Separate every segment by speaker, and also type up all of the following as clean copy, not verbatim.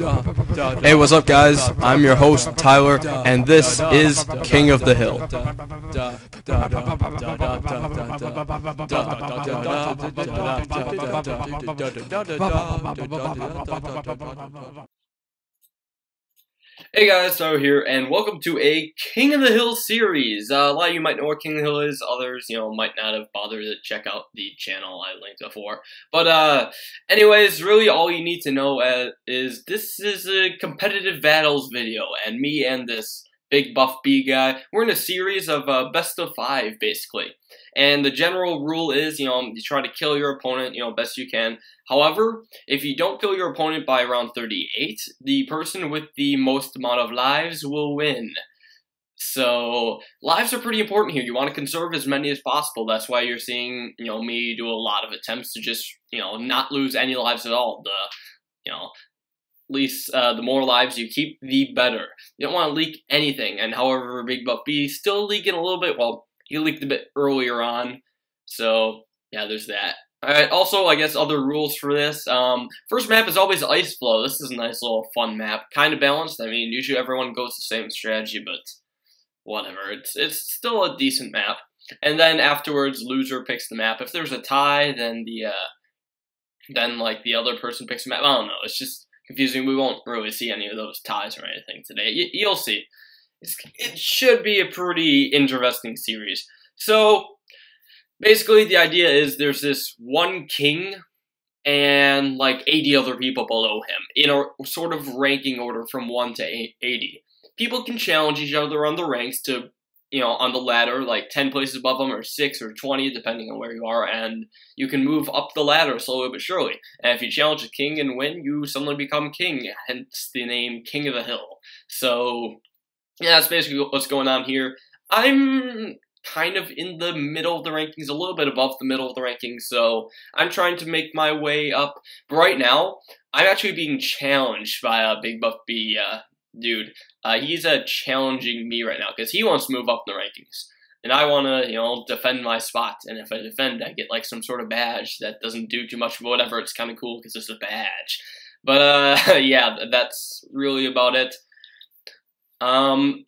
Speaker 1: Hey, what's up, guys? I'm your host, Tyler, and this is King of the Hill.
Speaker 2: Hey guys, Tyler here, and welcome to a King of the Hill series. A lot of you might know what King of the Hill is, others, might not have bothered to check out the channel I linked before. But, anyways, really all you need to know is this is a competitive battles video, and me and this Bigbuffb guy, we're in a series of best of 5, basically. And the general rule is, you try to kill your opponent, best you can. However, if you don't kill your opponent by round 38, the person with the most amount of lives will win. So, lives are pretty important here. You want to conserve as many as possible. That's why you're seeing, me do a lot of attempts to just, not lose any lives at all. At least the more lives you keep, the better. You don't want to leak anything. And however, Bigbuffb still leaking a little bit. Well, he leaked a bit earlier on. So, yeah, there's that. Alright, also, I guess other rules for this. First map is always Ice Flow. This is a nice little fun map. Kind of balanced. I mean, usually everyone goes the same strategy, but whatever. It's still a decent map. And then afterwards, loser picks the map. If there's a tie, then the other person picks the map. I don't know. It's just confusing. We won't really see any of those ties or anything today. You'll see. It should be a pretty interesting series. So, basically, the idea is there's this one king and, 80 other people below him in a sort of ranking order from 1 to 80. People can challenge each other on the ranks to, on the ladder, 10 places above them, or 6 or 20, depending on where you are, and you can move up the ladder slowly but surely. And if you challenge the king and win, you suddenly become king, hence the name King of the Hill. So, yeah, that's basically what's going on here. I'm kind of in the middle of the rankings, a little bit above the middle of the rankings, so I'm trying to make my way up. But right now, I'm actually being challenged by a Bigbuffb dude. He's challenging me right now, because he wants to move up the rankings. And I want to, defend my spot, and if I defend, I get, some sort of badge that doesn't do too much, but whatever, it's kind of cool, because it's a badge. But, yeah, that's really about it.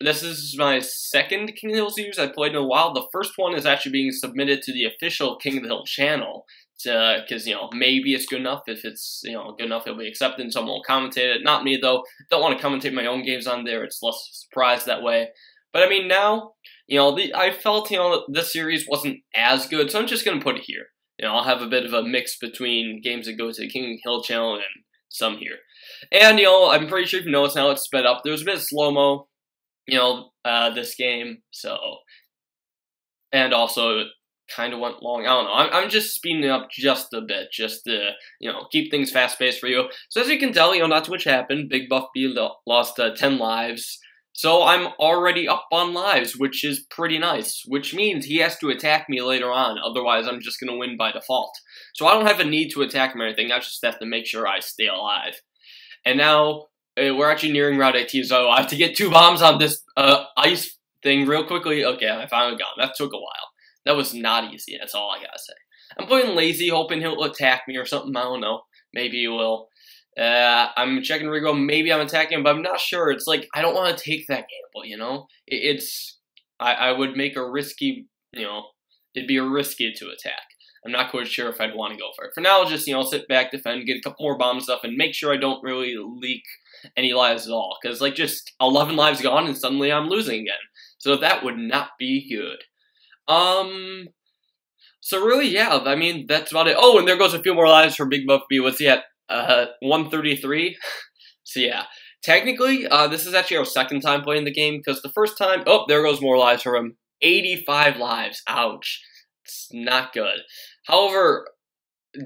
Speaker 2: This is my second King of the Hill series I played in a while. The first one is actually being submitted to the official King of the Hill channel, because, maybe it's good enough. If it's, good enough, it'll be accepted and someone will commentate it. Not me, though. Don't want to commentate my own games on there. It's less surprise that way. But, I mean, now, I felt, this series wasn't as good, so I'm just going to put it here. I'll have a bit of a mix between games that go to the King of the Hill channel and some here. And, I'm pretty sure if you notice now it's sped up. There's a bit of slow-mo, this game, so. And also, it kind of went long. I don't know. I'm just speeding it up just a bit, just to, keep things fast-paced for you. So as you can tell, not too much happened. Bigbuffb lost 10 lives. So I'm already up on lives, which is pretty nice. Which means he has to attack me later on, otherwise I'm just going to win by default. So I don't have a need to attack him or anything, I just have to make sure I stay alive. And now, we're actually nearing round 18, so I have to get 2 bombs on this ice thing real quickly. Okay, I finally got him. That took a while. That was not easy, that's all I gotta say. I'm playing lazy, hoping he'll attack me or something, I don't know. Maybe he will. I'm checking regrow, maybe I'm attacking him, but I'm not sure. It's I don't want to take that gamble, I would make a risky, it'd be a risky to attack. I'm not quite sure if I'd want to go for it. For now, I'll just, sit back, defend, get a couple more bomb stuff, and make sure I don't really leak any lives at all. Because, just 11 lives gone, and suddenly I'm losing again. So that would not be good. So really, yeah, I mean, that's about it. Oh, and there goes a few more lives for Bigbuffb. What's he at? 133? So yeah. Technically, this is actually our second time playing the game, because the first time, oh, there goes more lives for him. 85 lives. Ouch. It's not good. However,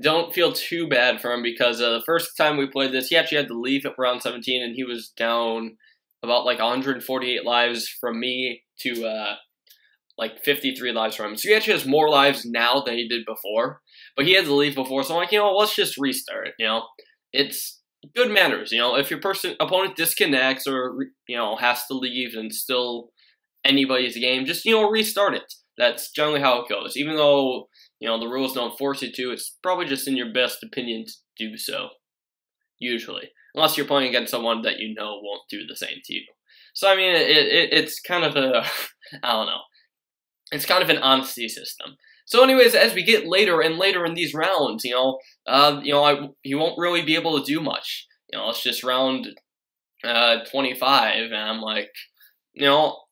Speaker 2: don't feel too bad for him, because the first time we played this, he actually had to leave at round 17, and he was down about 148 lives from me to 53 lives from him. So he actually has more lives now than he did before, but he had to leave before, so I'm like, let's just restart it, It's good manners, if your opponent disconnects or, has to leave and still anybody's game, just, restart it. That's generally how it goes. Even though, the rules don't force you to, it's probably just in your best opinion to do so. Usually. unless you're playing against someone that you know won't do the same to you. So I mean, it's kind of a, I don't know, it's kind of an honesty system. So anyways, as we get later and later in these rounds, you won't really be able to do much. It's just round 25, and I'm like,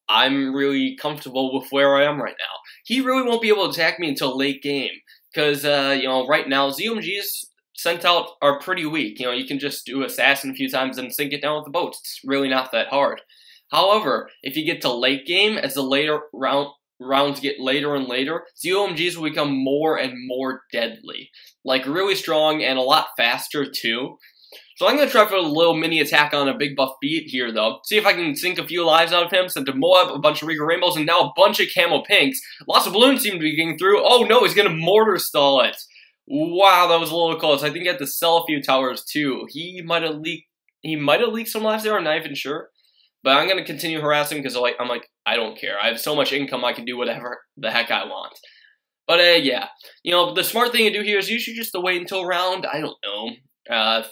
Speaker 2: I'm really comfortable with where I am right now. He really won't be able to attack me until late game, because, right now, ZOMGs sent out are pretty weak. You can just do Assassin a few times and sink it down with the boats. It's really not that hard. However, if you get to late game, as the later rounds get later and later, ZOMGs will become more and more deadly. Like, really strong and a lot faster, too. So I'm going to try for a little mini attack on a Bigbuffb here, though. See if I can sink a few lives out of him, send a Moab, a bunch of Regal Rainbows, and now a bunch of Camo Pinks. Lots of Bloons seem to be getting through. Oh no, he's going to Mortar Stall it. Wow, that was a little close. I think he had to sell a few towers, too. He might have leaked some lives there, I'm not even sure. But I'm going to continue harassing because I'm like, I don't care. I have so much income I can do whatever the heck I want. But, yeah. The smart thing to do here is usually just to wait until round, I don't know,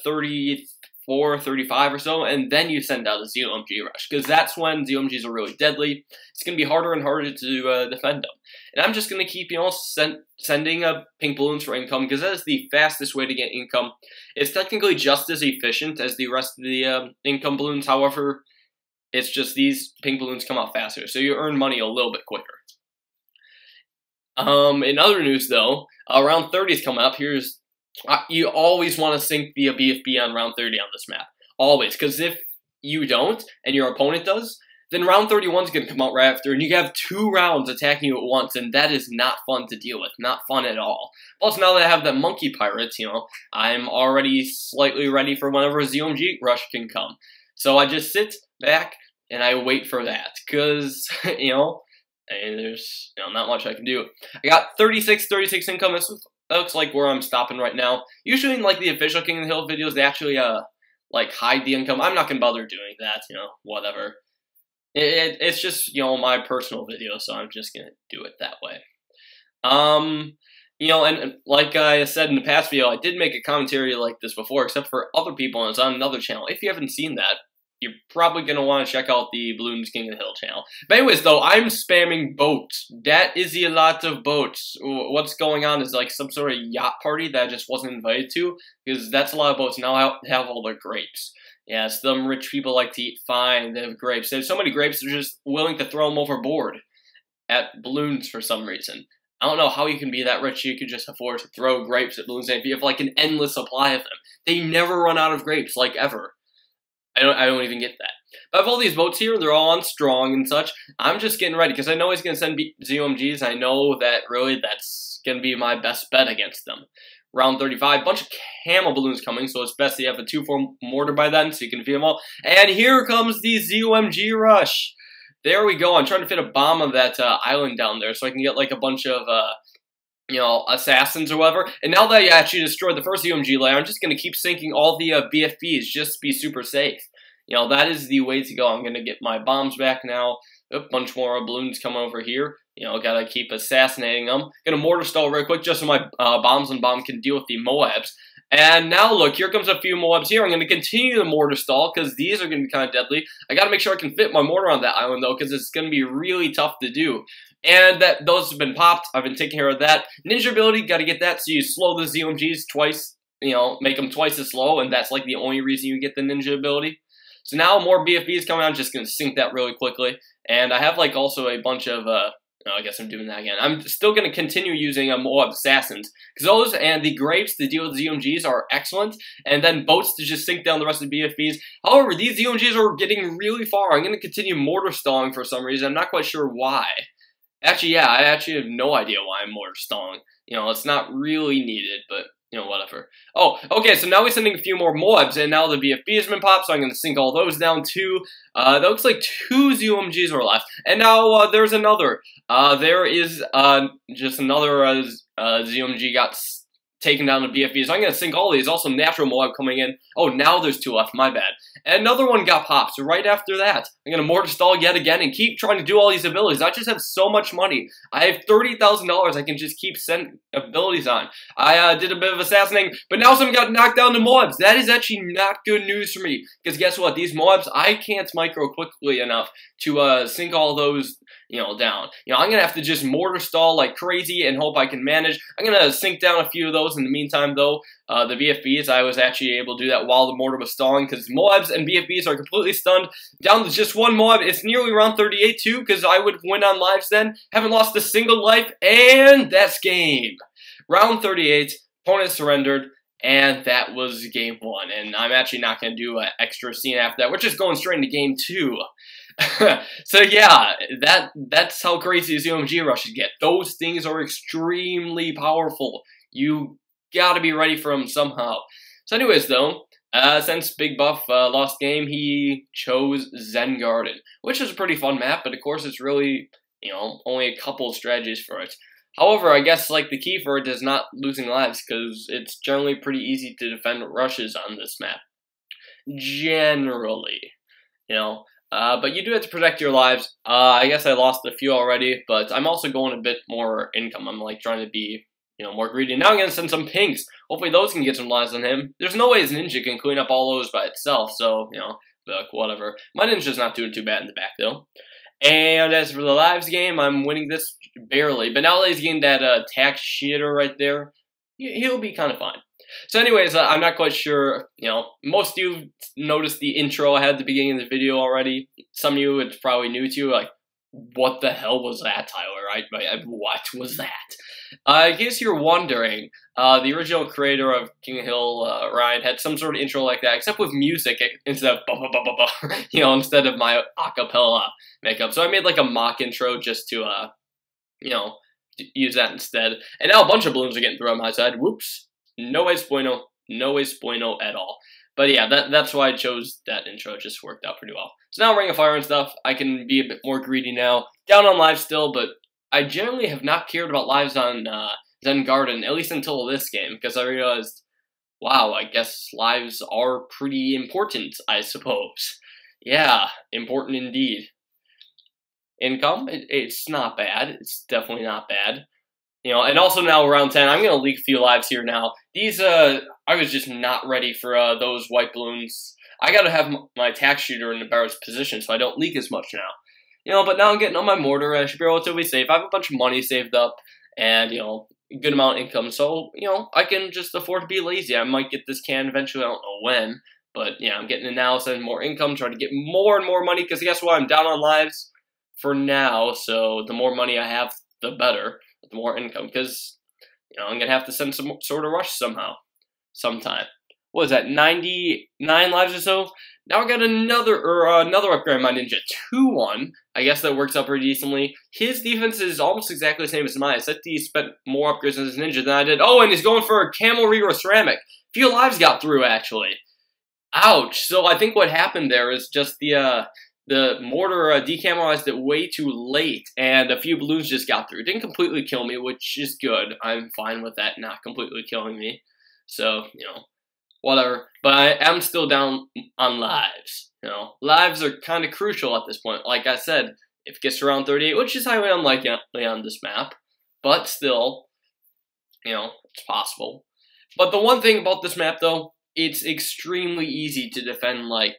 Speaker 2: 34, 35 or so, and then you send out a ZOMG rush, because that's when ZOMGs are really deadly. It's going to be harder and harder to defend them. And I'm just going to keep, sending pink balloons for income, because that is the fastest way to get income. It's technically just as efficient as the rest of the income balloons, however, it's just these pink balloons come out faster, so you earn money a little bit quicker. In other news, though, round 30 is coming up. You always want to sink the BFB on round 30 on this map. Always. Because if you don't, and your opponent does, then round 31 is going to come out right after, and you have 2 rounds attacking you at once, and that is not fun to deal with. Not fun at all. Plus, now that I have that Monkey Pirates, I'm already slightly ready for whenever a ZOMG rush can come. So I just sit back, and I wait for that. Because, and there's not much I can do. I got 36 income. This looks like where I'm stopping right now. Usually in the official King of the Hill videos, they actually hide the income. I'm not gonna bother doing that, whatever. It's just my personal video, so I'm just gonna do it that way. And like I said in the past video, I did make a commentary like this before, except for other people, and it's on another channel. If you haven't seen that, you're probably going to want to check out the Bloons King of the Hill channel. But anyways, though, I'm spamming boats. That is a lot of boats. What's going on is some sort of yacht party that I just wasn't invited to, because that's a lot of boats. Now I have all the grapes. Yeah, some rich people like to eat fine. They have grapes. They have so many grapes, they're just willing to throw them overboard at Bloons for some reason. I don't know how you can be that rich you could just afford to throw grapes at Bloons and you have an endless supply of them. They never run out of grapes, ever. I don't even get that. But I have all these boats here, they're all on strong and such. I'm just getting ready, because I know he's going to send ZOMGs. I know that really that's going to be my best bet against them. Round 35, bunch of Camo Balloons coming, so it's best that you have a 2-4 mortar by then, so you can feed them all. And here comes the ZOMG rush. There we go. I'm trying to fit a bomb on that island down there, so I can get a bunch of assassins or whatever. And now that I actually destroyed the first ZOMG layer, I'm just going to keep sinking all the BFBs just to be super safe. That is the way to go. I'm going to get my bombs back now. A bunch more balloons coming over here. Gotta keep assassinating them. Gonna mortar stall real quick just so my bombs and bomb can deal with the Moabs. And now look, here comes a few Moabs here. I'm gonna continue the mortar stall because these are gonna be kind of deadly. I gotta make sure I can fit my mortar on that island though, because it's gonna be really tough to do. And those have been popped. I've been taking care of that. Ninja ability, gotta get that. So you slow the ZOMGs twice. Make them twice as slow, and that's the only reason you get the ninja ability. So now more BFBs coming out. I'm just gonna sink that really quickly. And I have also a bunch of I guess I'm doing that again. I'm still going to continue using Moab Assassins, because those and the grapes to deal with ZOMGs are excellent, and then boats to just sink down the rest of the BFBs. However, these ZOMGs are getting really far. I'm going to continue mortar stalling for some reason. I'm not quite sure why. Actually, yeah, I actually have no idea why I'm mortar stalling. It's not really needed, but whatever. Oh, okay, so now we're sending a few more Moabs, and now the BFB has been popped, so I'm going to sink all those down too. That looks like 2 ZOMGs are left. And now there's another. There is just another ZOMG got taking down the BFB. So I'm going to sink all these. Also, natural Moab coming in. Oh, now there's 2 left. My bad. And another one got popped. So right after that, I'm going to mortar stall yet again and keep trying to do all these abilities. I just have so much money. I have $30,000 I can just keep sending abilities on. I did a bit of assassinating, but now someone got knocked down to Moabs. That is actually not good news for me. Because guess what? These Moabs, I can't micro quickly enough to sink all those, down. I'm going to have to just mortar stall like crazy and hope I can manage. I'm going to sink down a few of those. In the meantime, though, the BFBs, I was actually able to do that while the mortar was stalling because Moabs and BFBs are completely stunned. Down to just 1 Moab. It's nearly round 38, too, because I would win on lives then. Haven't lost a single life, and that's game. Round 38, opponent surrendered. And that was game 1. And I'm actually not going to do an extra scene after that. We're just going straight into game 2. So yeah, that's how crazy the ZOMG rushes get. Those things are extremely powerful. You gotta be ready for them somehow. So anyways though, since Bigbuffb lost game, he chose Zen Garden, which is a pretty fun map, but of course it's really, only a couple of strategies for it. However, I guess like the key for it is not losing lives, because it's generally pretty easy to defend rushes on this map. Generally, but you do have to protect your lives. I guess I lost a few already, but I'm also going a bit more income. I'm like trying to be, more greedy. Now I'm going to send some pinks. Hopefully those can get some lives on him. There's no way his ninja can clean up all those by itself, so, whatever. My ninja's not doing too bad in the back, though. And as for the lives game, I'm winning this barely. But now that he's getting that attack shitter right there, he'll be kind of fine. So anyways, I'm not quite sure, most of you noticed the intro I had at the beginning of the video already. Some of you, it's probably new to you, like, what the hell was that, Tyler? What was that? In case you're wondering, the original creator of King of Hill, Ryan, had some sort of intro like that, except with music instead of instead of my acapella makeup. So I made like a mock intro just to, use that instead. And now a bunch of balloons are getting through on my side. Whoops. No es bueno. No es bueno at all. But yeah, that's why I chose that intro. It just worked out pretty well. So now Ring of Fire and stuff, I can be a bit more greedy now. Down on lives still, but I generally have not cared about lives on Zen Garden, at least until this game, because I realized, wow, I guess lives are pretty important, I suppose. Yeah, important indeed. Income, it's not bad. It's definitely not bad. And also now around 10, I'm going to leak a few lives here now. These, I was just not ready for those white balloons. I got to have my attack shooter in the barrel's position so I don't leak as much now. But now I'm getting on my mortar. I should be relatively safe. I have a bunch of money saved up and, a good amount of income. So, I can just afford to be lazy. I might get this can eventually. I don't know when. But, yeah, I'm getting it now, sending more income, trying to get more and more money. Because guess what? I'm down on lives for now. So the more money I have, the better. The more income, because I'm gonna have to send some sort of rush sometime. What is that? 99 lives or so. Now I got another upgrade on my ninja, 2-1. I guess that works out pretty decently. His defense is almost exactly the same as mine. Except he spent more upgrades on his ninja than I did. Oh, and he's going for a camel regrow ceramic. Few lives got through actually. Ouch. So I think what happened there is just the mortar decamerized it way too late, and a few balloons just got through. It didn't completely kill me, which is good. I'm fine with that not completely killing me. So, whatever. But I am still down on lives. Lives are kind of crucial at this point. Like I said, if it gets around 38, which is highly unlikely on this map, but still, it's possible. But the one thing about this map, though, it's extremely easy to defend, like,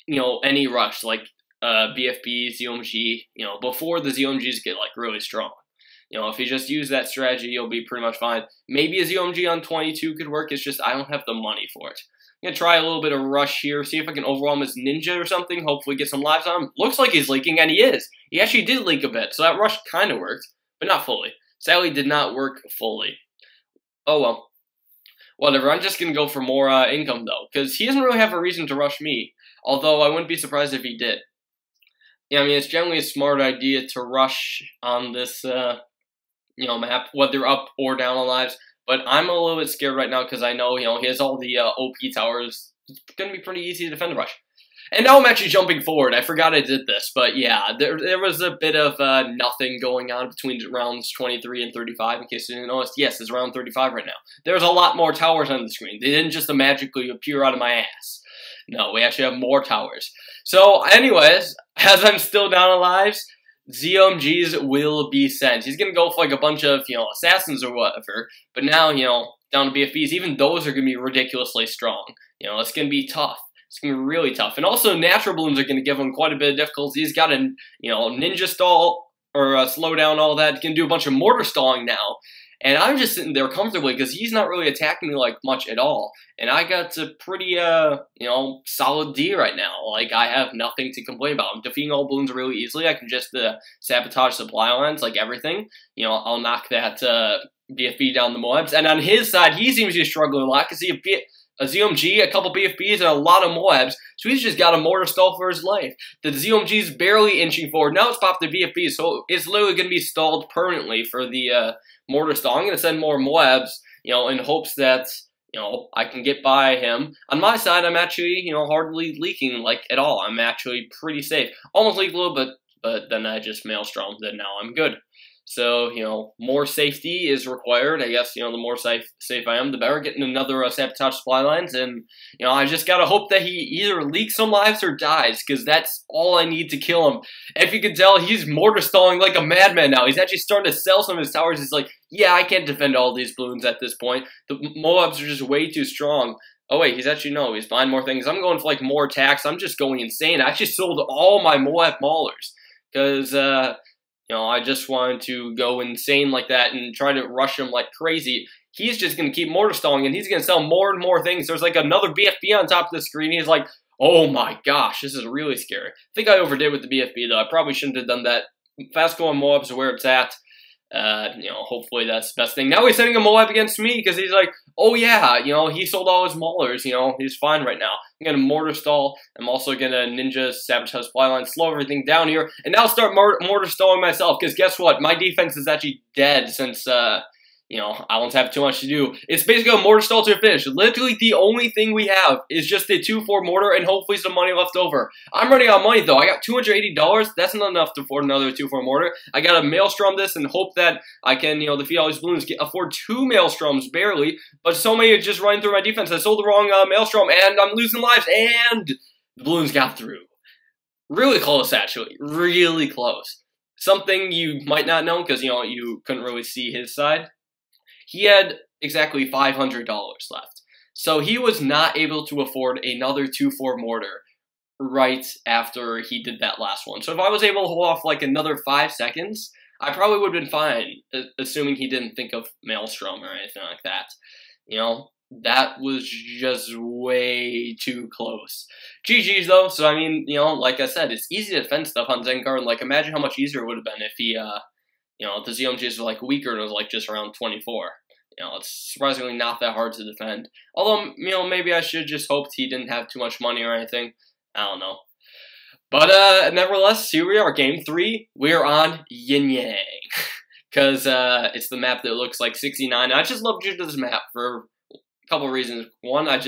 Speaker 2: any rush, like BFB, ZOMG, before the ZOMGs get, like, really strong. If you just use that strategy, you'll be pretty much fine. Maybe a ZOMG on 22 could work, it's just I don't have the money for it. I'm going to try a little bit of rush here, see if I can overwhelm his ninja or something, hopefully get some lives on him. Looks like he's leaking, and he is. He actually did leak a bit, so that rush kind of worked, but not fully. Sadly, did not work fully. Oh well. Whatever, I'm just going to go for more income, though, because he doesn't really have a reason to rush me. Although, I wouldn't be surprised if he did. I mean, it's generally a smart idea to rush on this, map, whether up or down on lives. But I'm a little bit scared right now because I know, he has all the OP towers. It's going to be pretty easy to defend the rush. And now I'm actually jumping forward. I forgot I did this, but yeah, there was a bit of nothing going on between rounds 23 and 35, in case you didn't notice. Yes, it's round 35 right now. There's a lot more towers on the screen. They didn't just magically appear out of my ass. No, we actually have more towers. So, anyways, as I'm still down on lives, ZOMGs will be sent. He's gonna go for like a bunch of, assassins or whatever, but now, down to BFBs, even those are gonna be ridiculously strong. It's gonna be tough. It's going to be really tough. And also, natural balloons are going to give him quite a bit of difficulty. He's got a, ninja stall or a slowdown, all that. He can do a bunch of mortar stalling now. And I'm just sitting there comfortably because he's not really attacking me like much at all. And I got a pretty, solid D right now. Like, I have nothing to complain about. I'm defeating all balloons really easily. I can just sabotage supply lines, like everything. I'll knock that BFB down the Moabs. And on his side, he seems to be struggling a lot because a ZOMG, a couple BFBs, and a lot of Moabs, so he's just got a mortar stall for his life. The ZOMG's barely inching forward. Now it's popped the BFB, so it's literally going to be stalled permanently for the mortar stall. I'm going to send more Moabs, in hopes that, I can get by him. On my side, I'm actually, hardly leaking, like, at all. I'm actually pretty safe. Almost leaked a little bit, but then I just maelstromed, and now I'm good. So, more safety is required. I guess, the more safe I am, the better. Getting another sabotage supply lines, and, I just gotta hope that he either leaks some lives or dies, because that's all I need to kill him. If you can tell, he's mortar stalling like a madman now. He's actually starting to sell some of his towers. He's like, yeah, I can't defend all these balloons at this point. The Moabs are just way too strong. Oh wait, he's buying more things. I'm going for, like, more attacks. I'm just going insane. I actually sold all my Moab Maulers, because, I just wanted to go insane like that and try to rush him like crazy. He's just going to keep mortar stalling, and he's going to sell more and more things. There's like another BFB on top of the screen. He's like, oh my gosh, this is really scary. I think I overdid with the BFB, though. I probably shouldn't have done that. Fast going Moabs are where it's at. Hopefully that's the best thing. Now he's sending a Moab against me because he's like, oh yeah, he sold all his maulers, he's fine right now. I'm gonna mortar stall. I'm also gonna ninja sabotage supply line, slow everything down here, and now start mortar stalling myself because guess what? My defense is actually dead since, I don't have too much to do. It's basically a mortar stall to a finish. Literally the only thing we have is just a 2-4 mortar and hopefully some money left over. I'm running out of money though. I got $280. That's not enough to afford another 2-4 mortar. I gotta maelstrom this and hope that I can, defeat all these balloons. Afford 2 maelstroms barely, but so many are just running through my defense. I sold the wrong maelstrom and I'm losing lives, and the balloons got through. Really close, actually. Really close. Something you might not know because, you couldn't really see his side. He had exactly $500 left. So he was not able to afford another 2-4 mortar right after he did that last one. So if I was able to hold off like another 5 seconds, I probably would have been fine, assuming he didn't think of Maelstrom or anything like that. That was just way too close. GG's though, so I mean, like I said, it's easy to defend stuff on Zengar, and like imagine how much easier it would have been if he, the ZOMGs were like weaker and it was like just around 24. It's surprisingly not that hard to defend. Although, maybe I should just hoped he didn't have too much money or anything. I don't know. But, nevertheless, here we are, Game 3. We're on Yin Yang. Because, it's the map that looks like 69. I just love this map for a couple reasons. One, I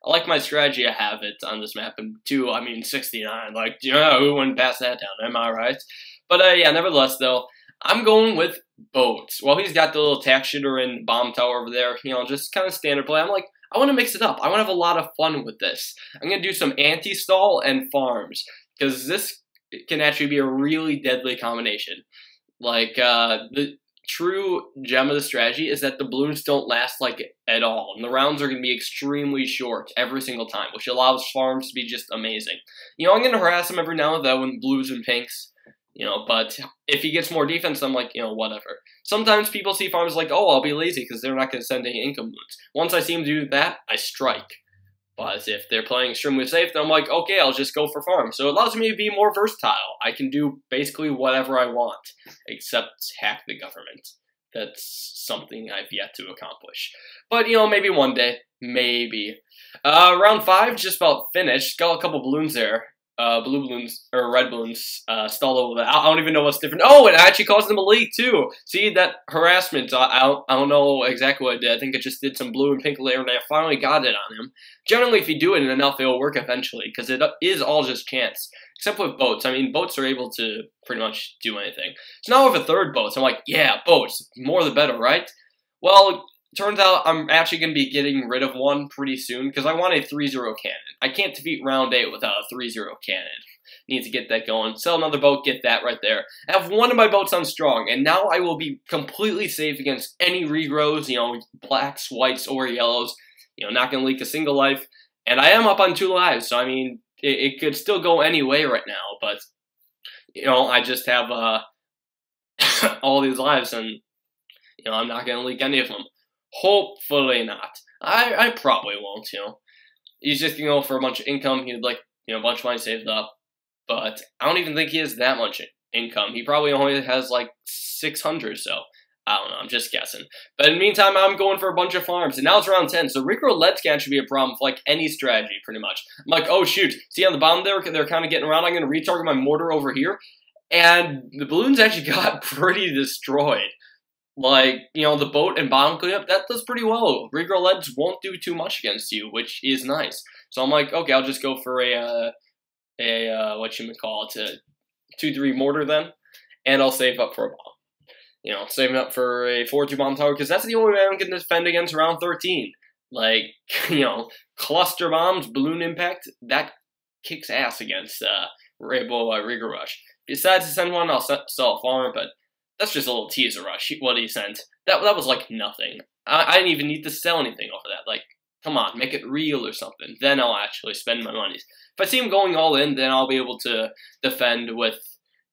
Speaker 2: like my strategy I have it on this map. And two, 69. Like, who wouldn't pass that down? Am I right? But, yeah, nevertheless, though, I'm going with boats. Well, he's got the little tax shitter and bomb tower over there, just kind of standard play. I'm like, I want to mix it up. I want to have a lot of fun with this. I'm going to do some anti-stall and farms, because this can actually be a really deadly combination. Like, the true gem of the strategy is that the balloons don't last, like, at all. And the rounds are going to be extremely short every single time, which allows farms to be just amazing. I'm going to harass him every now and then with blues and pinks. But if he gets more defense, I'm like, whatever. Sometimes people see farms like, oh, I'll be lazy because they're not going to send any income balloons. Once I see him do that, I strike. But if they're playing extremely safe, then I'm like, okay, I'll just go for farm. So it allows me to be more versatile. I can do basically whatever I want, except hack the government. That's something I've yet to accomplish. But, maybe one day. Maybe. Round 5, just about finished. Got a couple balloons there. blue balloons or red balloons stall over that. I don't even know what's different. Oh, it actually caused him a leak too. See that harassment? I don't know exactly what it did. I think it just did some blue and pink layer, and I finally got it on him. Generally, if you do it enough, it'll work eventually because it is all just chance. Except with boats. I mean, boats are able to pretty much do anything. So now with a third boat, so I'm like, yeah, boats, more the better, right? Well, turns out I'm actually going to be getting rid of one pretty soon because I want a 3-0 cannon. I can't defeat round 8 without a 3-0 cannon. Need to get that going. Sell another boat, get that right there. I have one of my boats on strong, and now I will be completely safe against any regrows, you know, blacks, whites, or yellows. You know, not going to leak a single life. And I am up on 2 lives, so I mean, it could still go any way right now, but, you know, I just have all these lives, and, you know, I'm not going to leak any of them. Hopefully not. I probably won't, you know. He's just going to go for a bunch of income. He'd like, you know, a bunch of money saved up, but I don't even think he has that much income. He probably only has like 600, so I don't know, I'm just guessing. But in the meantime, I'm going for a bunch of farms, and now it's round 10, so regrow leads can't should be a problem for, like, any strategy, pretty much. I'm like, oh, shoot, see on the bottom there, they're kind of getting around, I'm going to retarget my mortar over here, and the balloons actually got pretty destroyed. Like, you know, the boat and bottom cleanup, that does pretty well. Regrow leads won't do too much against you, which is nice. So I'm like, okay, I'll just go for a what 2-3 mortar then, and I'll save up for a bomb. You know, saving up for a 4-2 bomb tower, because that's the only way I'm going to defend against round 13. Like, you know, cluster bombs, balloon impact, that kicks ass against Rainbow Regrow Rush. Besides to send one, I'll sell a farm, but that's just a little teaser rush. What he sent, that was like nothing. I didn't even need to sell anything over that. Like, come on, make it real or something. Then I'll actually spend my money. If I see him going all in, then I'll be able to defend with,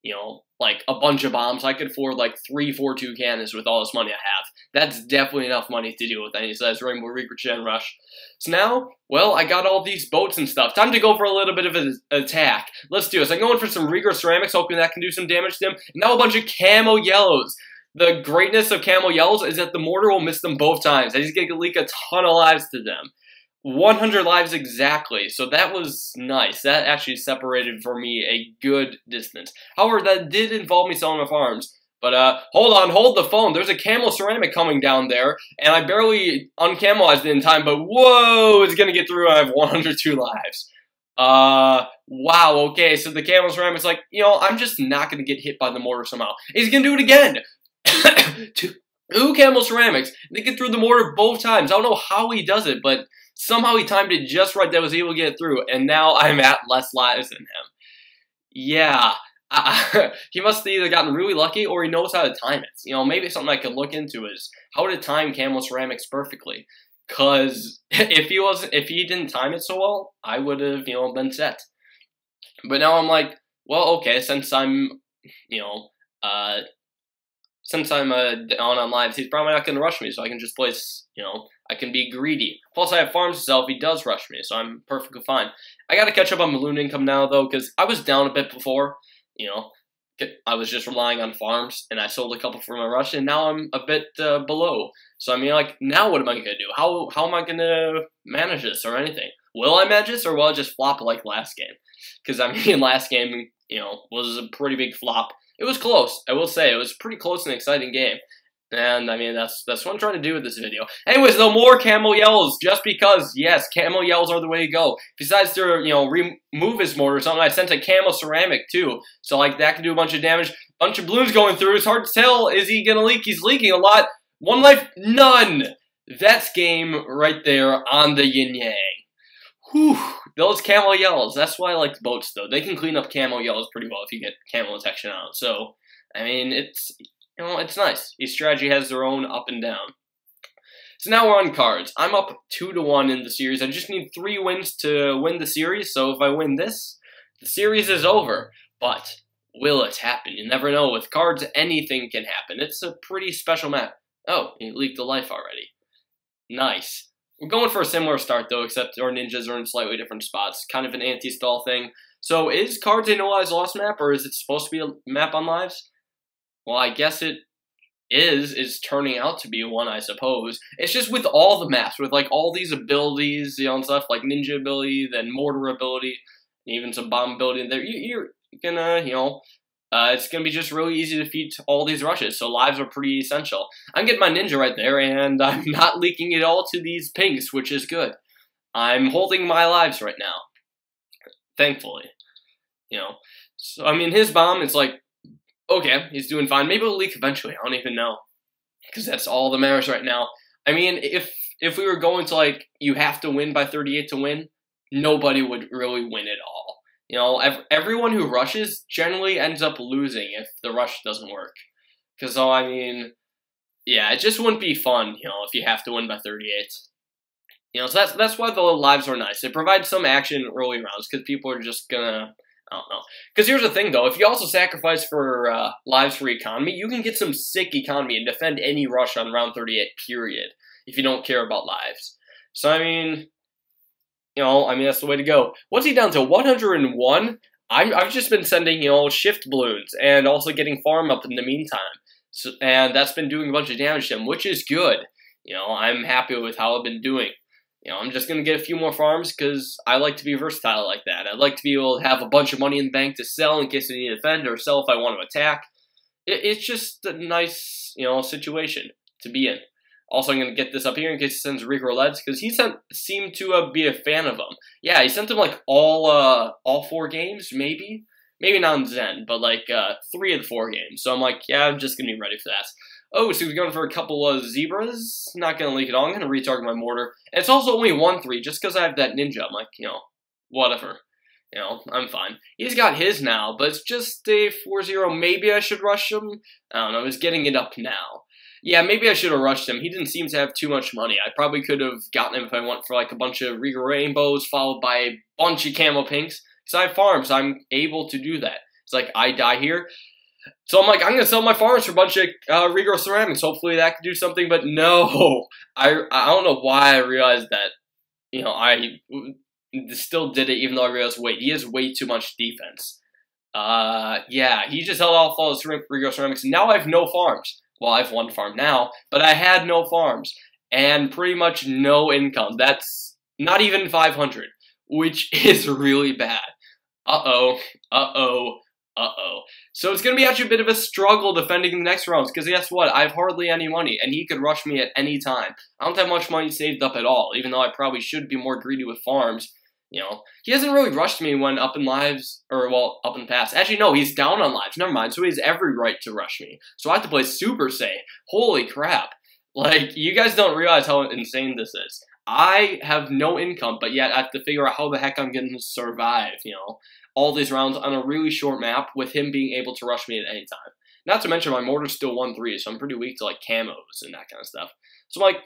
Speaker 2: you know, like a bunch of bombs. I could afford like 3 4-2 cannons with all this money I have. That's definitely enough money to deal with any size Rainbow Regrow Rush. So now, well, I got all these boats and stuff. Time to go for a little bit of an attack. Let's do this. I'm going for some Regrow Ceramics, hoping that can do some damage to them. And now a bunch of Camo Yellows. The greatness of Camo Yellows is that the mortar will miss them both times. And he's going to leak a ton of lives to them. 100 lives exactly, so that was nice. That actually separated for me a good distance. However, that did involve me selling my farms. But, hold on, hold the phone. There's a camo ceramic coming down there, and I barely uncamoized it in time, but whoa, it's gonna get through. I have 102 lives. Wow, okay, so the camo ceramic's like, you know, I'm just not gonna get hit by the mortar somehow. He's gonna do it again! Two camo ceramics. They get through the mortar both times. I don't know how he does it, but somehow he timed it just right that I was able to get it through, and now I'm at less lives than him. Yeah, he must have either gotten really lucky or he knows how to time it. You know, maybe something I could look into is how to time camo ceramics perfectly. Cause if he didn't time it so well, I would have, you know, been set. But now I'm like, well, okay, since I'm, you know, down on lives, he's probably not going to rush me, so I can just place, you know, I can be greedy. Plus, I have farms to sell if he does rush me, so I'm perfectly fine. I got to catch up on balloon income now, though, because I was down a bit before, you know. I was just relying on farms, and I sold a couple for my rush, and now I'm a bit below. So, I mean, like, now what am I going to do? How am I going to manage this or anything? Will I manage this, or will I just flop like last game? Because, I mean, last game, you know, was a pretty big flop. It was close, I will say. It was pretty close and exciting game. And, I mean, that's what I'm trying to do with this video. Anyways, though, more camo yells, just because, yes, camo yells are the way to go. Besides to, you know, remove his mortar or something, I sent a camo ceramic, too. So, like, that can do a bunch of damage. Bunch of balloons going through. It's hard to tell. Is he gonna leak? He's leaking a lot. 1 life, none. That's game right there on the yin-yang. Whew, those camo yells. That's why I like the boats, though. They can clean up camo yells pretty well if you get camo detection out. So, I mean, it's, you know, it's nice. Each strategy has their own up and down. So now we're on cards. I'm up 2-1 in the series. I just need 3 wins to win the series. So if I win this, the series is over. But will it happen? You never know. With cards, anything can happen. It's a pretty special map. Oh, he leaked a life already. Nice. We're going for a similar start, though, except our ninjas are in slightly different spots. Kind of an anti-stall thing. So is cards a no lives lost map, or is it supposed to be a map on lives? Well, I guess it is turning out to be one, I suppose. It's just with all the maps, with, like, all these abilities, you know, and stuff, like ninja ability, then mortar ability, even some bomb building there, you're gonna, it's gonna be just really easy to defeat all these rushes. So lives are pretty essential. I'm getting my ninja right there, and I'm not leaking it all to these pinks, which is good. I'm holding my lives right now, thankfully. So I mean, his bomb, it's like, okay, he's doing fine. Maybe it'll leak eventually. I don't even know, because that's all that matters right now. I mean, if we were going to, like, you have to win by 38 to win, nobody would really win at all. Everyone who rushes generally ends up losing if the rush doesn't work. Because, I mean, yeah, it just wouldn't be fun, if you have to win by 38. So that's why the lives are nice. They provide some action in early rounds, because people are just gonna, I don't know. Because here's the thing, though. If you also sacrifice for lives for economy, you can get some sick economy and defend any rush on round 38, period, if you don't care about lives. So, I mean, that's the way to go. What's he down to? 101? I've just been sending, shift balloons and also getting farm up in the meantime. So, and that's been doing a bunch of damage to him, which is good. I'm happy with how I've been doing. I'm just going to get a few more farms because I like to be versatile like that. I'd like to be able to have a bunch of money in the bank to sell in case I need to defend, or sell if I want to attack. It's just a nice, situation to be in. Also, I'm going to get this up here in case he sends Rico Leds, because he seemed to be a fan of them. Yeah, he sent them, like, all 4 games, maybe? Maybe not in Zen, but, like, 3 of the 4 games. So I'm like, yeah, I'm just going to be ready for that. Oh, so he's going for a couple of zebras. Not going to leak it all. I'm going to retarget my mortar. And it's also only 1-3, just because I have that ninja. I'm like, whatever. I'm fine. He's got his now, but it's just a 4-0. Maybe I should rush him. I don't know. He's getting it up now. Yeah, maybe I should have rushed him. He didn't seem to have too much money. I probably could have gotten him if I went for like a bunch of Regal Rainbows followed by a bunch of Camo Pinks. Because I have farms, I'm able to do that. It's like, I die here. So I'm like, I'm going to sell my farms for a bunch of Regal Ceramics. Hopefully that could do something, but no. I don't know why I realized that. I still did it even though I realized, wait, he has way too much defense. Yeah, he just held off all his Regal Ceramics. Now I have no farms. Well, I have 1 farm now, but I had no farms, and pretty much no income. That's not even 500, which is really bad. Uh-oh, uh-oh, uh-oh. So it's going to be actually a bit of a struggle defending the next rounds, because guess what? I have hardly any money, and he could rush me at any time. I don't have much money saved up at all, even though I probably should be more greedy with farms. He hasn't really rushed me when up in lives, or, well, up in pass. Actually, no, he's down on lives. Never mind. So he has every right to rush me. So I have to play super safe. Holy crap. Like, you guys don't realize how insane this is. I have no income, but yet I have to figure out how the heck I'm going to survive, all these rounds on a really short map with him being able to rush me at any time. Not to mention my mortar's still 1-3, so I'm pretty weak to, like, camos and that kind of stuff. So I'm like,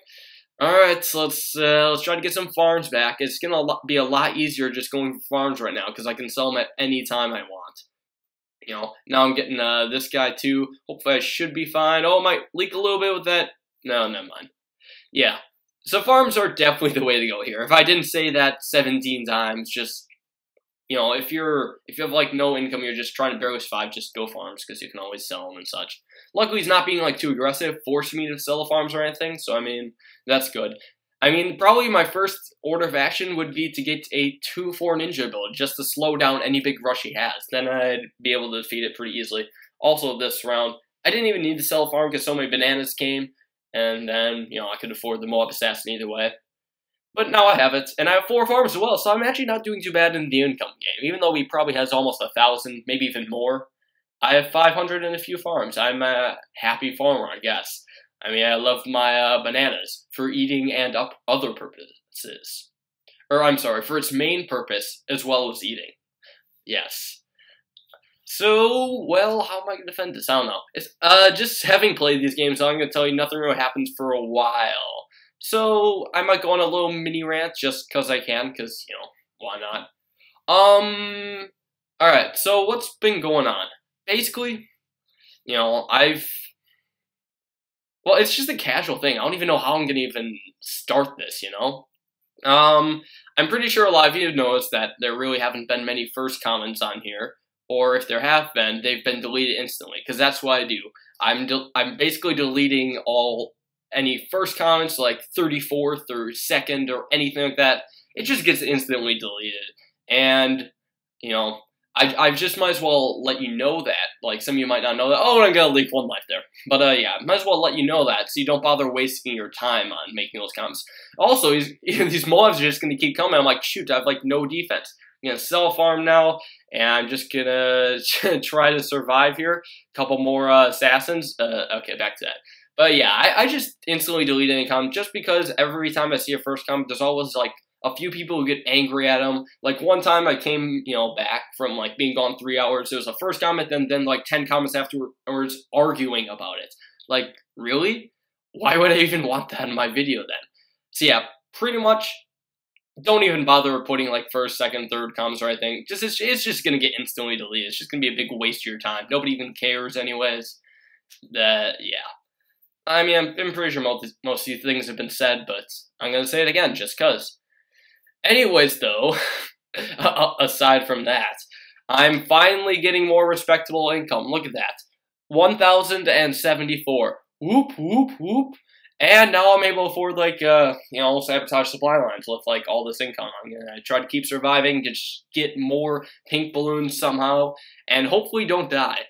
Speaker 2: alright, so let's try to get some farms back. It's going to be a lot easier just going for farms right now, because I can sell them at any time I want. Now I'm getting this guy too. Hopefully I should be fine. Oh, I might leak a little bit with that. No, never mind. Yeah, so farms are definitely the way to go here. If I didn't say that 17 times, just, if you have, like, no income, you're just trying to barely survive, just go farms, because you can always sell them and such. Luckily, he's not being, like, too aggressive, forcing me to sell the farms or anything, so, I mean, that's good. I mean, probably my first order of action would be to get a 2-4 ninja build, just to slow down any big rush he has. Then I'd be able to defeat it pretty easily. Also, this round, I didn't even need to sell a farm because so many bananas came, and then, I could afford the Moab Assassin either way. But now I have it, and I have 4 farms as well, so I'm actually not doing too bad in the income game. Even though he probably has almost 1,000, maybe even more, I have 500 and a few farms. I'm a happy farmer, I guess. I mean, I love my bananas for eating and other purposes. Or, I'm sorry, for its main purpose as well as eating. Yes. So, well, how am I going to defend this? I don't know. It's, just having played these games, I'm going to tell you nothing really happens for a while. So, I might go on a little mini rant just because I can, because, why not? Alright, so what's been going on? Basically, well, it's just a casual thing. I don't even know how I'm going to even start this, I'm pretty sure a lot of you have noticed that there really haven't been many first comments on here, or if there have been, they've been deleted instantly, because that's what I do. I'm basically deleting any first comments, like 34th or 2nd or anything like that. It just gets instantly deleted. And you know, I just might as well let you know that. Like, some of you might not know that. Oh, I'm gonna leak 1 life there. But, yeah, might as well let you know that so you don't bother wasting your time on making those comments. Also, these mobs are just gonna keep coming. I'm like, shoot, I have, like, no defense. I'm gonna self-farm now, and I'm just gonna try to survive here. A couple more assassins. Okay, back to that. But, yeah, I just instantly delete any comment just because every time I see a first comment, there's always, like, a few people who get angry at him. Like, one time I came, you know, back from, like, being gone 3 hours. There was a first comment, then like, 10 comments afterwards arguing about it. Like, really? Why would I even want that in my video then? So, yeah, pretty much, don't even bother putting, like, first, second, third comments or anything. It's just gonna get instantly deleted. It's just gonna be a big waste of your time. Nobody even cares anyways. Yeah. I mean, I'm pretty sure most of these things have been said, but I'm gonna say it again, just cause. Anyways, though, aside from that, I'm finally getting more respectable income. Look at that. 1,074. Whoop, whoop, whoop. And now I'm able to afford, like, you know, sabotage supply lines with, like, all this income. I'm gonna try to keep surviving, just get more pink balloons somehow, and hopefully don't die.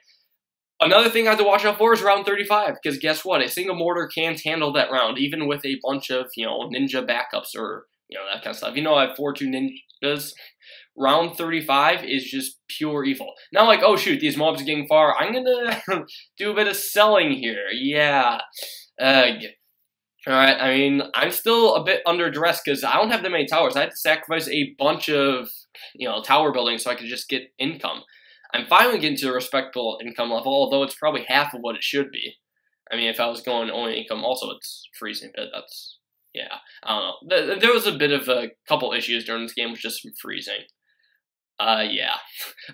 Speaker 2: Another thing I have to watch out for is round 35, because guess what? A single mortar can't handle that round, even with a bunch of, you know, ninja backups or, you know, that kind of stuff. You know, I have 4-2 ninjas. Round 35 is just pure evil. Now, like, oh shoot, these mobs are getting far. I'm gonna do a bit of selling here. Yeah. Alright, I mean, I'm still a bit underdressed because I don't have that many towers. I had to sacrifice a bunch of, you know, tower buildings so I could just get income. I'm finally getting to a respectable income level, although it's probably half of what it should be. I mean, if I was going only income, also it's freezing, but that's... Yeah, I don't know. There was a bit of a couple issues during this game with just some freezing. Yeah.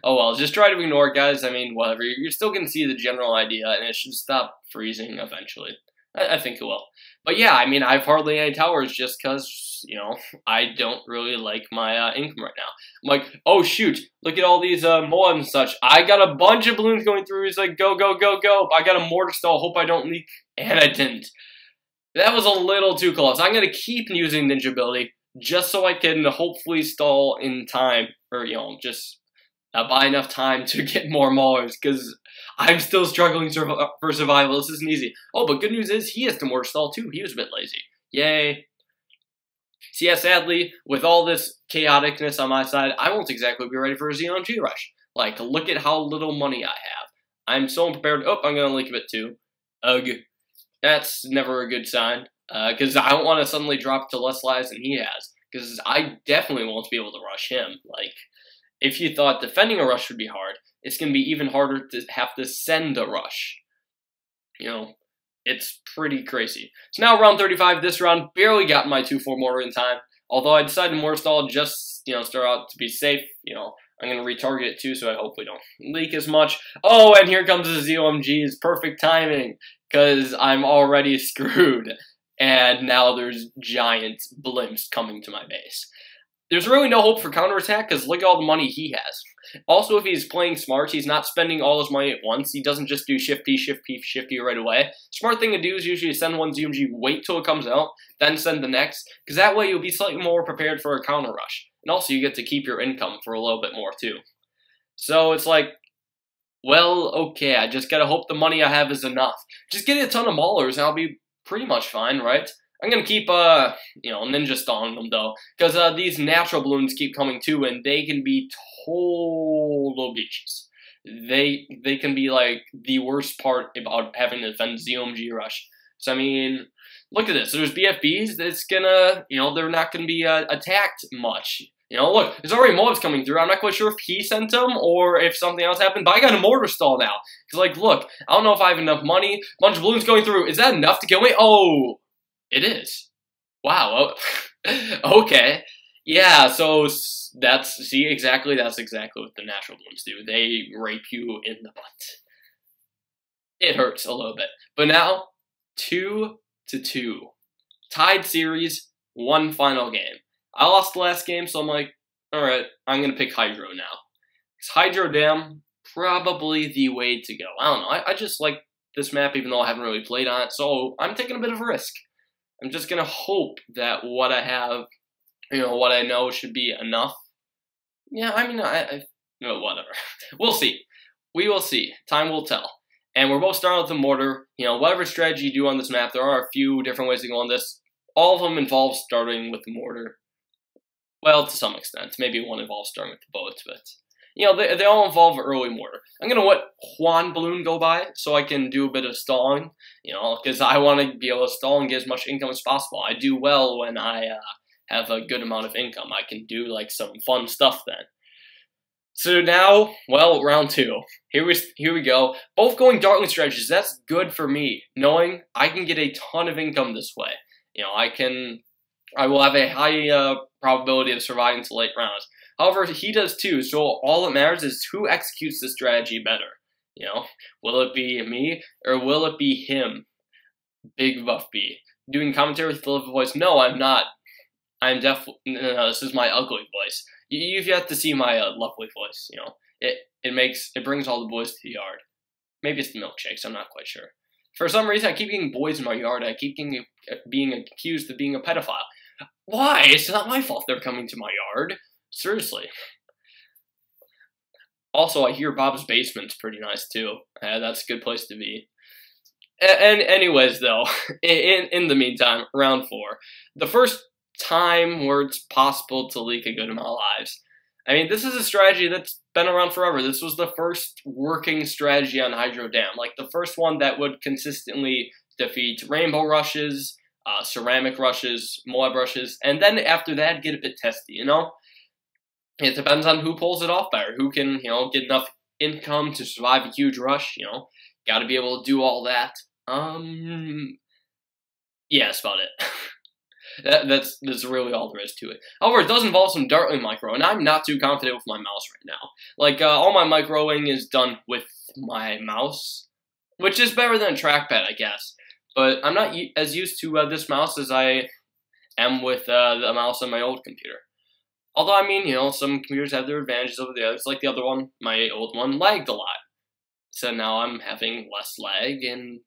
Speaker 2: Oh well, just try to ignore it, guys. I mean, whatever. You're still gonna see the general idea, and it should stop freezing eventually. I think it will. But yeah, I mean, I have hardly any towers just because, you know, I don't really like my income right now. I'm like, oh shoot, look at all these mobs and such. I got a bunch of balloons going through. He's like, go, go, go, go. I got a mortar stall. Hope I don't leak. And I didn't. That was a little too close. I'm going to keep using ninja ability just so I can hopefully stall in time, or, you know, just buy enough time to get more maulers, because I'm still struggling for survival. This isn't easy. Oh, but good news is he has to mortar stall too. He was a bit lazy. Yay. So yeah, sadly, with all this chaoticness on my side, I won't exactly be ready for a ZMG rush. Like, look at how little money I have. I'm so unprepared. Oh, I'm going to leak a bit too. Ugh. That's never a good sign, because I don't want to suddenly drop to less lives than he has, because I definitely won't be able to rush him. Like, if you thought defending a rush would be hard, it's going to be even harder to have to send a rush. You know, it's pretty crazy. So now round 35, this round, barely got my 2-4 mortar in time, although I decided to mortar stall just, you know, start out to be safe. You know, I'm going to retarget it too, so I hopefully don't leak as much. Oh, and here comes the ZOMG's perfect timing, because I'm already screwed, and now there's giant blimps coming to my base. There's really no hope for counterattack, because look at all the money he has. Also, if he's playing smart, he's not spending all his money at once. He doesn't just do Shift P, Shift P, Shift P right away. Smart thing to do is usually send one ZMG, wait till it comes out, then send the next, because that way you'll be slightly more prepared for a counter rush. And also, you get to keep your income for a little bit more, too. So, it's like, well, okay, I just gotta hope the money I have is enough. Just get a ton of maulers and I'll be pretty much fine, right? I'm gonna keep, you know, ninja stalling them, though, because these natural balloons keep coming, too, and they can be total bitches. They can be, like, the worst part about having to defend ZOMG rush. So, I mean, look at this. There's BFBs that's gonna, you know, they're not gonna be attacked much. You know, look, there's already mobs coming through. I'm not quite sure if he sent them or if something else happened, but I got a mortar stall now. Because, like, look, I don't know if I have enough money. Bunch of balloons going through. Is that enough to kill me? Oh, it is. Wow. Okay. Yeah, so that's exactly what the natural balloons do. They rape you in the butt. It hurts a little bit. But now, 2-2. Tied series, one final game. I lost the last game, so I'm like, alright, I'm going to pick Hydro now. Because Hydro Dam, probably the way to go. I don't know, I just like this map even though I haven't really played on it, so I'm taking a bit of a risk. I'm just going to hope that what I have, you know, what I know should be enough. Yeah, I mean, No, whatever. We'll see. We will see. Time will tell. And we're both starting with the mortar. You know, whatever strategy you do on this map, there are a few different ways to go on this. All of them involve starting with the mortar. Well, to some extent. Maybe one involves starting with the boats, but... You know, they all involve early mortar. I'm going to let Juan Bloon go by so I can do a bit of stalling. You know, because I want to be able to stall and get as much income as possible. I do well when I have a good amount of income. I can do, like, some fun stuff then. So now, well, round 2. Here we go. Both going Darkling strategies. That's good for me, knowing I can get a ton of income this way. You know, I will have a high probability of surviving to late rounds. However, he does too, so all that matters is who executes the strategy better. You know, will it be me or will it be him, Bigbuffb, doing commentary with the voice? No, I'm not. I'm definitely no. This is my ugly voice. You've yet to see my lovely voice. You know, it brings all the boys to the yard. Maybe it's the milkshakes. I'm not quite sure. For some reason, I keep getting boys in my yard. I keep being accused of being a pedophile. Why? It's not my fault they're coming to my yard. Seriously. Also, I hear Bob's basement's pretty nice too. That's a good place to be. And anyways, though, in the meantime, round 4, the first time where it's possible to leak a good amount of lives. I mean, this is a strategy that's been around forever. This was the first working strategy on Hydro Dam, like the first one that would consistently defeat rainbow rushes, ceramic rushes, Moab rushes, and then after that, get a bit testy. You know. It depends on who pulls it off better, who can, you know, get enough income to survive a huge rush, you know. Got to be able to do all that. Yeah, that's about it. That's really all there is to it. However, it does involve some Dartling micro, and I'm not too confident with my mouse right now. Like, all my microing is done with my mouse, which is better than a trackpad, I guess. But I'm not as used to this mouse as I am with the mouse on my old computer. Although, I mean, you know, some computers have their advantages over the others. Like the other one, my old one, lagged a lot. So now I'm having less lag and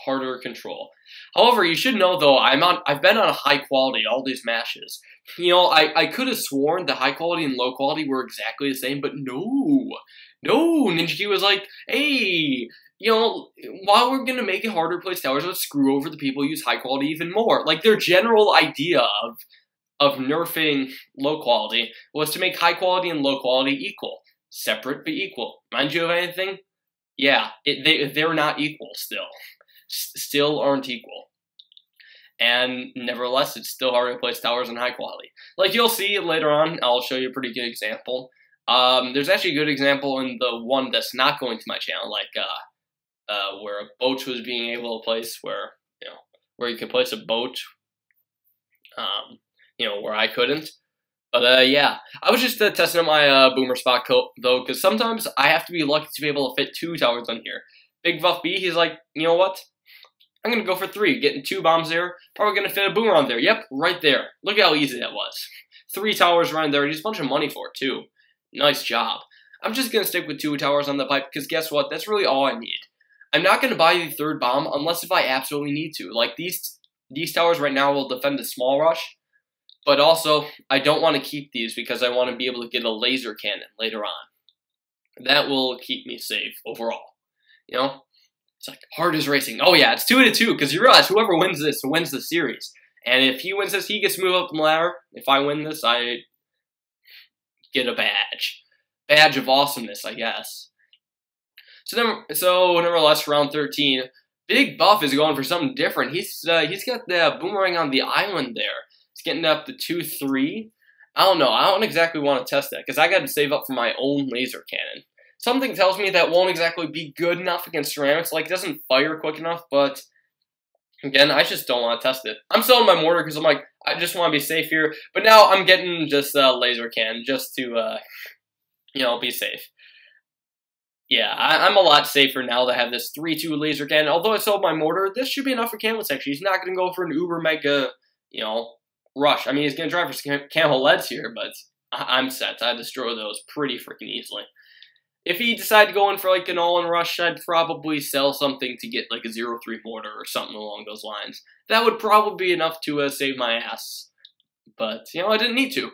Speaker 2: harder control. However, you should know, though, I've been on a high quality all these matches. You know, I could have sworn the high quality and low quality were exactly the same, but no. No, Ninja was like, hey, you know, while we're going to make it harder to place towers, let's screw over the people who use high quality even more. Like, their general idea of nerfing low quality was to make high quality and low quality equal. Separate but equal. Mind you of anything? Yeah, they're not equal still. Still aren't equal. And nevertheless, it's still hard to place towers in high quality. Like you'll see later on, I'll show you a pretty good example. There's actually a good example in the one that's not going to my channel, like where a boat was being able to place where you could place a boat. You know, where I couldn't. But, yeah. I was just testing out my boomer spot though, because sometimes I have to be lucky to be able to fit 2 towers on here. Bigbuffb, he's like, you know what? I'm going to go for 3. Getting 2 bombs there. Probably going to fit a boomer on there. Yep, right there. Look how easy that was. 3 towers right there. Just a bunch of money for it, too. Nice job. I'm just going to stick with 2 towers on the pipe, because guess what? That's really all I need. I'm not going to buy the 3rd bomb unless if I absolutely need to. Like, these towers right now will defend the small rush. But also, I don't want to keep these because I want to be able to get a laser cannon later on. That will keep me safe overall. You know? It's like, hard as racing. Oh yeah, it's 2-2, because you realize whoever wins this wins the series. And if he wins this, he gets to move up the ladder. If I win this, I get a badge. Badge of awesomeness, I guess. So nevertheless, round 13, Bigbuffb is going for something different. He's got the boomerang on the island there. It's getting up to 2-3. I don't know. I don't exactly want to test that because I got to save up for my own laser cannon. Something tells me that won't exactly be good enough against ceramics. Like, it doesn't fire quick enough, but again, I just don't want to test it. I'm selling my mortar because I'm like, I just want to be safe here. But now I'm getting just a laser cannon just to, you know, be safe. Yeah, I'm a lot safer now to have this 3-2 laser cannon. Although I sold my mortar, this should be enough for camel section. He's not going to go for an uber mega, you know, rush. I mean, he's going to try for camel leads here, but I'm set. I destroy those pretty freaking easily. If he decided to go in for like an all-in rush, I'd probably sell something to get like a 0-3 mortar or something along those lines. That would probably be enough to save my ass. But, you know, I didn't need to.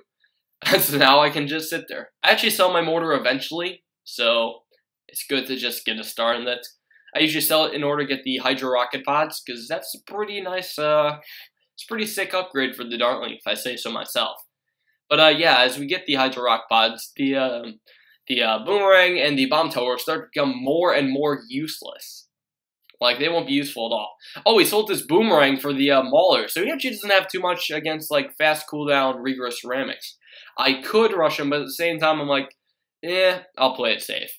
Speaker 2: So now I can just sit there. I actually sell my mortar eventually, so it's good to just get a start on that. I usually sell it in order to get the Hydro Rocket Pods, because that's a pretty nice, it's a pretty sick upgrade for the Dartling, if I say so myself. But yeah, as we get the Hydro Rock Pods, the Boomerang and the Bomb Tower start to become more and more useless. Like, they won't be useful at all. Oh, he sold this Boomerang for the Mauler, so he actually doesn't have too much against, like, fast cooldown, rigorous ceramics. I could rush him, but at the same time, I'm like, I'll play it safe.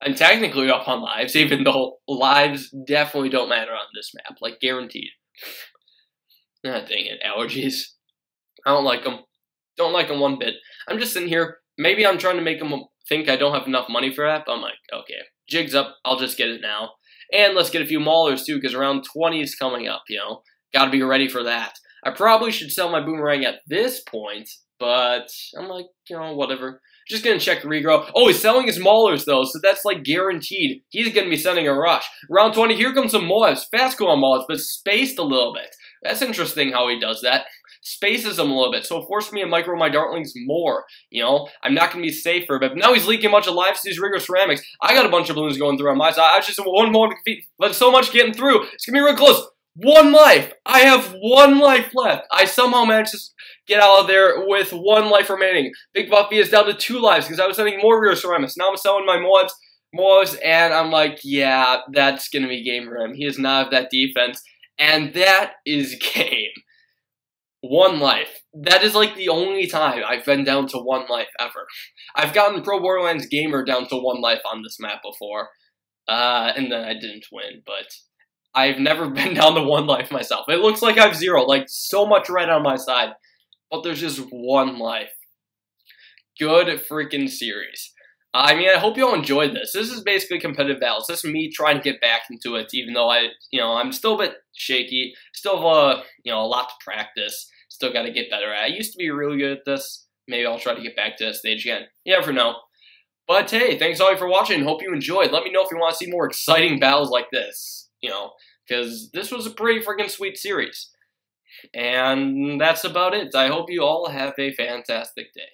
Speaker 2: I'm technically up on lives, even though lives definitely don't matter on this map, like, guaranteed. Ah, dang it, allergies. I don't like them. Don't like them one bit. I'm just sitting here. Maybe I'm trying to make them think I don't have enough money for that, but I'm like, okay, jig's up. I'll just get it now. And let's get a few Maulers, too, because round 20 is coming up, you know. Gotta be ready for that. I probably should sell my Boomerang at this point, but I'm like, you know, whatever. Just gonna check regrow. Oh, he's selling his Maulers, though, so that's, like, guaranteed. He's gonna be sending a rush. Round 20, here comes some Moabs. Fast cooldown Moabs, but spaced a little bit. That's interesting how he does that. Spaces them a little bit, so it forced me to micro my Dartlings more. You know, I'm not going to be safer, but now he's leaking a bunch of lives to these rigorous ceramics. I got a bunch of balloons going through on my side. I was just one more defeat, but so much getting through. It's going to be real close. 1 life. I have 1 life left. I somehow managed to get out of there with 1 life remaining. Bigbuffb is down to 2 lives because I was sending more rigorous ceramics. Now I'm selling my Moabs, and I'm like, yeah, that's going to be game for him. He does not have that defense, and that is game. 1 life. That is like the only time I've been down to 1 life ever. I've gotten Pro Borderlands Gamer down to 1 life on this map before, and then I didn't win, but I've never been down to 1 life myself. It looks like I have 0, like so much red on my side, but there's just 1 life. Good freaking series. I mean, I hope you all enjoyed this. This is basically competitive battles. This is me trying to get back into it, even though I'm still a bit shaky. Still have a lot to practice. Still got to get better at. I used to be really good at this. Maybe I'll try to get back to that stage again. You never know. But hey, thanks all for watching. Hope you enjoyed. Let me know if you want to see more exciting battles like this. You know, because this was a pretty freaking sweet series. And that's about it. I hope you all have a fantastic day.